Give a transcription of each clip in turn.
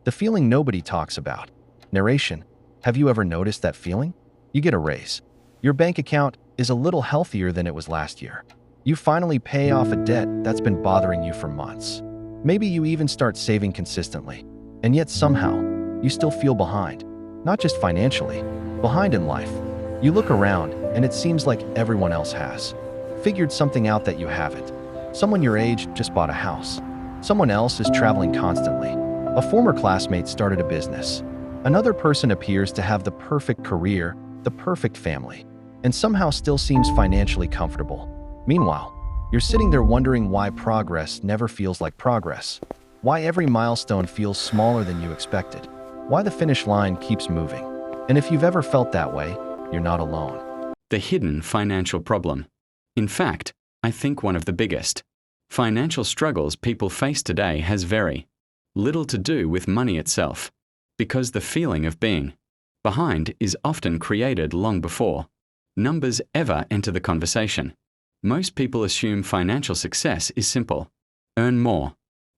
The feeling nobody talks about. Narration. Have you ever noticed that feeling? You get a raise. Your bank account is a little healthier than it was last year. You finally pay off a debt that's been bothering you for months. Maybe you even start saving consistently. And yet somehow, you still feel behind. Not just financially, behind in life. You look around and it seems like everyone else has figured something out that you haven't. Someone your age just bought a house. Someone else is traveling constantly. A former classmate started a business. Another person appears to have the perfect career, the perfect family, and somehow still seems financially comfortable. Meanwhile, you're sitting there wondering why progress never feels like progress, why every milestone feels smaller than you expected, why the finish line keeps moving. And if you've ever felt that way, you're not alone. The hidden financial problem. In fact, I think one of the biggest financial struggles people face today has very little to do with money itself, because the feeling of being behind is often created long before numbers ever enter the conversation. Most people assume financial success is simple. Earn more,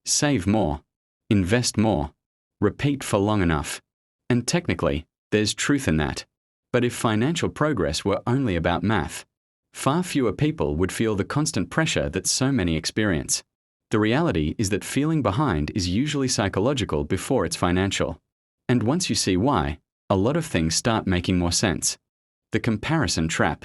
save more, invest more, repeat for long enough. And technically, there's truth in that. But if financial progress were only about math, far fewer people would feel the constant pressure that so many experience. The reality is that feeling behind is usually psychological before it's financial. And once you see why, a lot of things start making more sense. The comparison trap.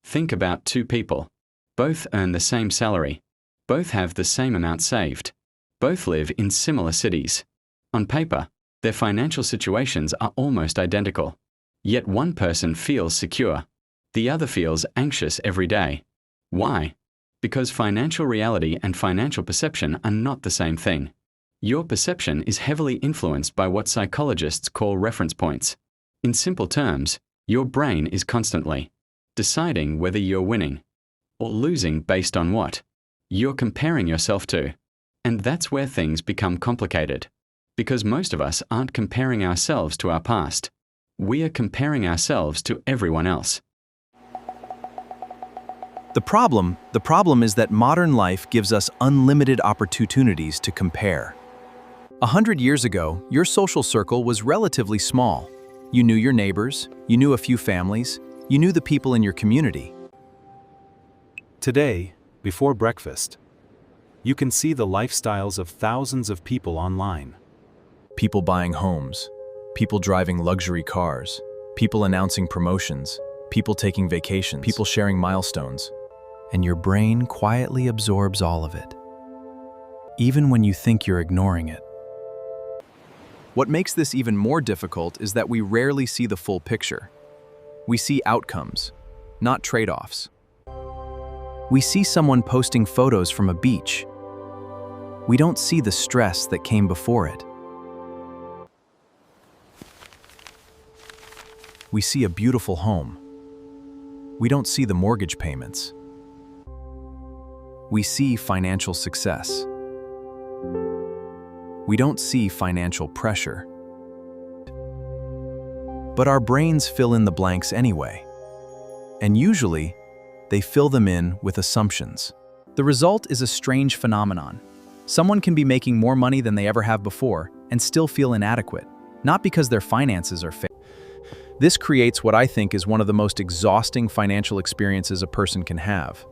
Think about two people. Both earn the same salary. Both have the same amount saved. Both live in similar cities. On paper, their financial situations are almost identical. Yet one person feels secure. The other feels anxious every day. Why? Because financial reality and financial perception are not the same thing. Your perception is heavily influenced by what psychologists call reference points. In simple terms, your brain is constantly deciding whether you're winning or losing based on what you're comparing yourself to. And that's where things become complicated. Because most of us aren't comparing ourselves to our past. We are comparing ourselves to everyone else. The problem is that modern life gives us unlimited opportunities to compare. 100 years ago, your social circle was relatively small. You knew your neighbors, you knew a few families, you knew the people in your community. Today, before breakfast, you can see the lifestyles of thousands of people online. People buying homes, people driving luxury cars, people announcing promotions, people taking vacations, people sharing milestones. And your brain quietly absorbs all of it, even when you think you're ignoring it. What makes this even more difficult is that we rarely see the full picture. We see outcomes, not trade-offs. We see someone posting photos from a beach. We don't see the stress that came before it. We see a beautiful home. We don't see the mortgage payments. We see financial success. We don't see financial pressure. But our brains fill in the blanks anyway. And usually, they fill them in with assumptions. The result is a strange phenomenon. Someone can be making more money than they ever have before and still feel inadequate, not because their finances are failing. This creates what I think is one of the most exhausting financial experiences a person can have.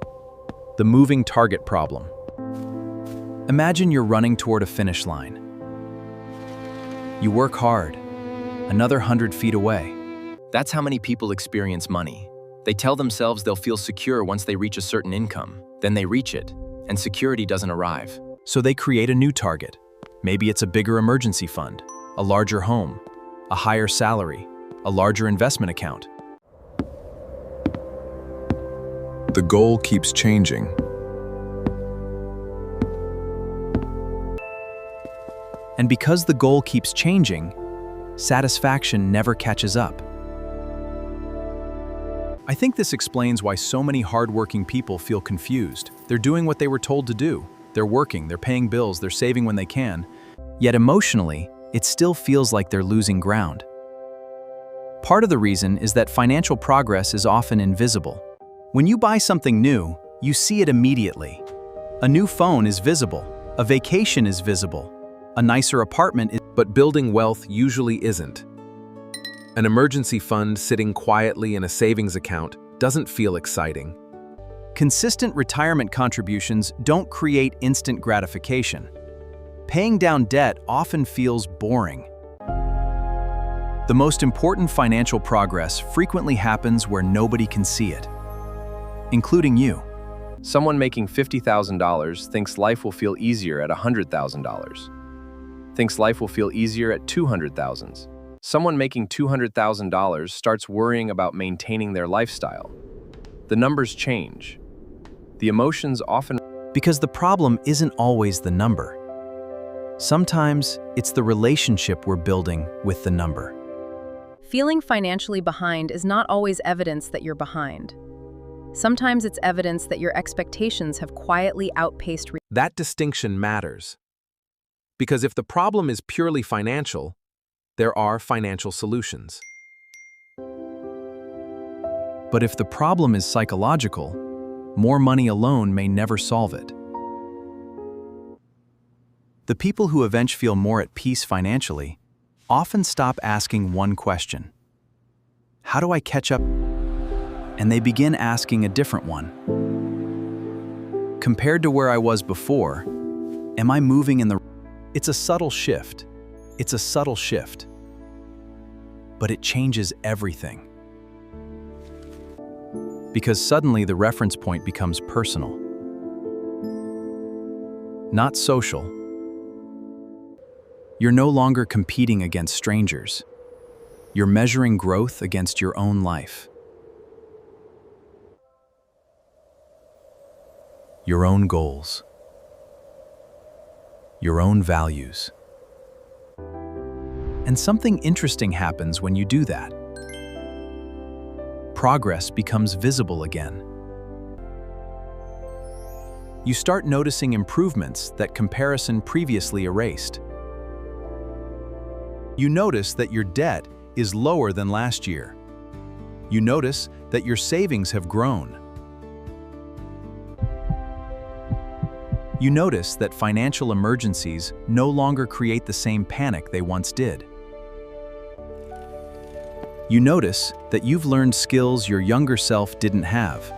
The moving target problem. Imagine you're running toward a finish line. You work hard, another 100 feet away. That's how many people experience money. They tell themselves they'll feel secure once they reach a certain income. Then they reach it, and security doesn't arrive. So they create a new target. Maybe it's a bigger emergency fund, a larger home, a higher salary, a larger investment account. The goal keeps changing. And because the goal keeps changing, satisfaction never catches up. I think this explains why so many hardworking people feel confused. They're doing what they were told to do. They're working, they're paying bills, they're saving when they can. Yet emotionally, it still feels like they're losing ground. Part of the reason is that financial progress is often invisible. When you buy something new, you see it immediately. A new phone is visible. A vacation is visible. A nicer apartment is But building wealth usually isn't. An emergency fund sitting quietly in a savings account doesn't feel exciting. Consistent retirement contributions don't create instant gratification. Paying down debt often feels boring. The most important financial progress frequently happens where nobody can see it, including you. Someone making $50,000 thinks life will feel easier at $100,000. Thinks life will feel easier at $200,000. Someone making $200,000 starts worrying about maintaining their lifestyle. The numbers change. The emotions often... Because the problem isn't always the number. Sometimes it's the relationship we're building with the number. Feeling financially behind is not always evidence that you're behind. Sometimes it's evidence that your expectations have quietly outpaced That distinction matters. Because if the problem is purely financial, there are financial solutions. But if the problem is psychological, more money alone may never solve it. The people who eventually feel more at peace financially often stop asking one question. How do I catch up? And they begin asking a different one. Compared to where I was before, am I moving in the... It's a subtle shift. It's a subtle shift. But it changes everything. Because suddenly the reference point becomes personal. Not social. You're no longer competing against strangers. You're measuring growth against your own life. Your own goals. Your own values. And something interesting happens when you do that. Progress becomes visible again. You start noticing improvements that comparison previously erased. You notice that your debt is lower than last year. You notice that your savings have grown. You notice that financial emergencies no longer create the same panic they once did. You notice that you've learned skills your younger self didn't have.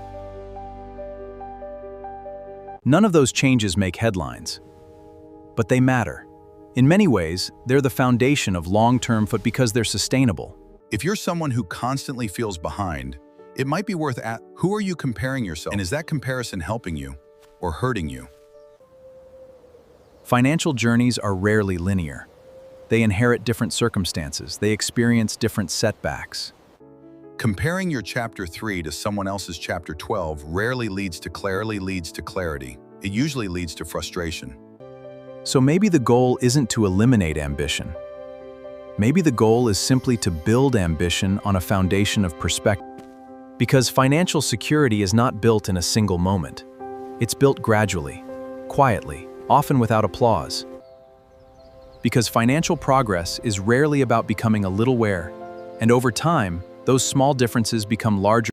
None of those changes make headlines, but they matter. In many ways, they're the foundation of long-term because they're sustainable. If you're someone who constantly feels behind, it might be worth asking, who are you comparing yourself? And is that comparison helping you or hurting you? Financial journeys are rarely linear. They inherit different circumstances. They experience different setbacks. Comparing your Chapter 3 to someone else's Chapter 12 rarely leads to clarity. It usually leads to frustration. So maybe the goal isn't to eliminate ambition. Maybe the goal is simply to build ambition on a foundation of perspective. Because financial security is not built in a single moment. It's built gradually, quietly, often without applause. Because financial progress is rarely about becoming a little aware, and over time, those small differences become larger.